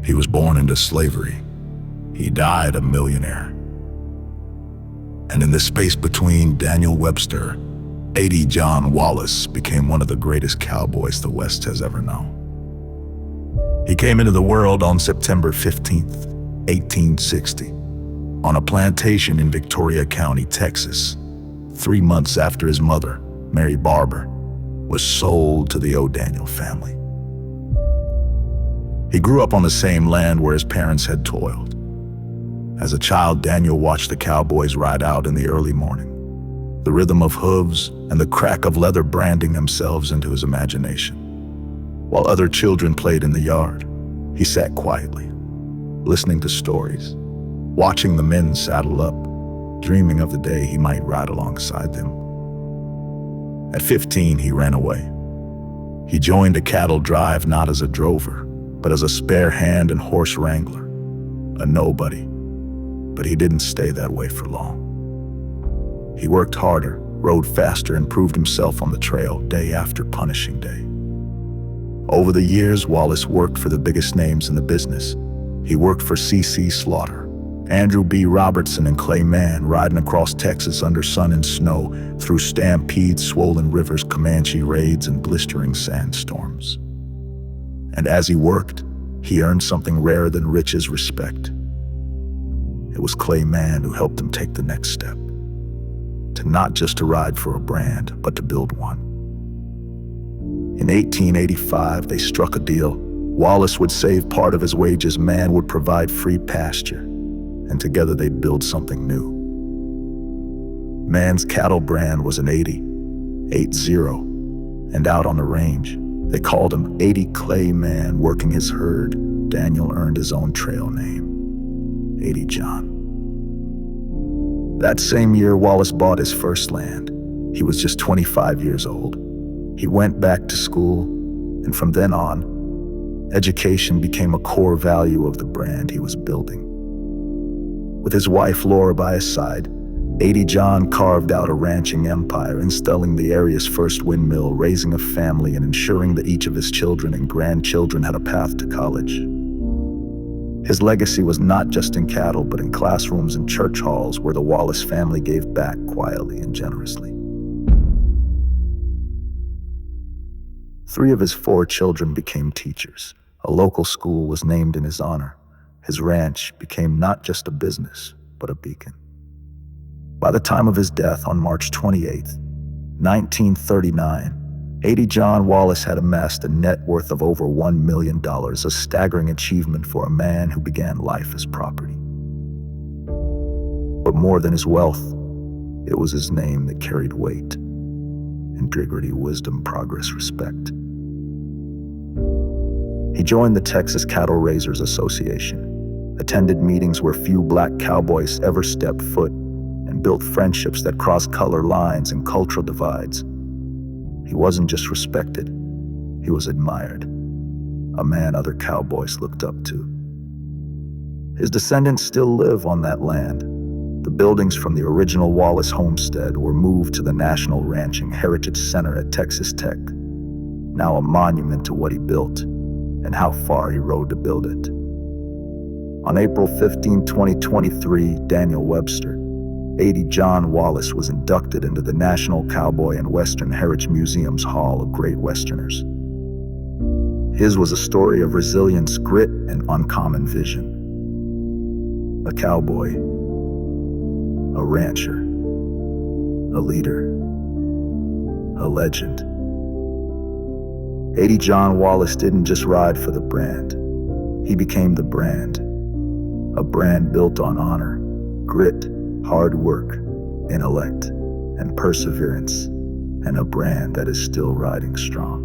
He was born into slavery. He died a millionaire. And in the space between Daniel Webster, 80 John Wallace became one of the greatest cowboys the West has ever known. He came into the world on September 15th, 1860, on a plantation in Victoria County, Texas, 3 months after his mother, Mary Barber, was sold to the O'Daniel family. He grew up on the same land where his parents had toiled. As a child, Daniel watched the Cowboys ride out in the early morning, the rhythm of hooves and the crack of leather branding themselves into his imagination. While other children played in the yard, he sat quietly, listening to stories, watching the men saddle up, dreaming of the day he might ride alongside them. At 15, he ran away. He joined a cattle drive not as a drover, but as a spare hand and horse wrangler, a nobody. But he didn't stay that way for long. He worked harder, rode faster, and proved himself on the trail day after punishing day. Over the years, Wallace worked for the biggest names in the business. He worked for C.C. Slaughter, Andrew B. Robertson, and Clay Mann, riding across Texas under sun and snow, through stampedes, swollen rivers, Comanche raids, and blistering sandstorms. And as he worked, he earned something rarer than riches: respect. It was Clay Mann who helped him take the next step, to not just to ride for a brand, but to build one. In 1885, they struck a deal. Wallace would save part of his wages, Mann would provide free pasture, and together they'd build something new. Mann's cattle brand was an 80, and out on the range, they called him 80 Clay Mann. Working his herd, Daniel earned his own trail name, 80 John. That same year, Wallace bought his first land. He was just 25 years old. He went back to school, and from then on, education became a core value of the brand he was building. With his wife Laura by his side, 80 John carved out a ranching empire, installing the area's first windmill, raising a family, and ensuring that each of his children and grandchildren had a path to college. His legacy was not just in cattle, but in classrooms and church halls where the Wallace family gave back quietly and generously. 3 of his 4 children became teachers. A local school was named in his honor. His ranch became not just a business, but a beacon. By the time of his death on March 28, 1939, 80 John Wallace had amassed a net worth of over $1 million, a staggering achievement for a man who began life as property. But more than his wealth, it was his name that carried weight: integrity, wisdom, progress, respect. He joined the Texas Cattle Raisers Association, attended meetings where few black cowboys ever stepped foot, and built friendships that crossed color lines and cultural divides. He wasn't just respected, he was admired, a man other cowboys looked up to. His descendants still live on that land. The buildings from the original Wallace homestead were moved to the National Ranching Heritage Center at Texas Tech, now a monument to what he built and how far he rode to build it. On April 15, 2023, Daniel Webster, 80 John Wallace, was inducted into the National Cowboy and Western Heritage Museum's Hall of Great Westerners. His was a story of resilience, grit, and uncommon vision. A cowboy, a rancher, a leader, a legend. 80 John Wallace didn't just ride for the brand. He became the brand. A brand built on honor, grit, hard work, intellect, and perseverance, and a brand that is still riding strong.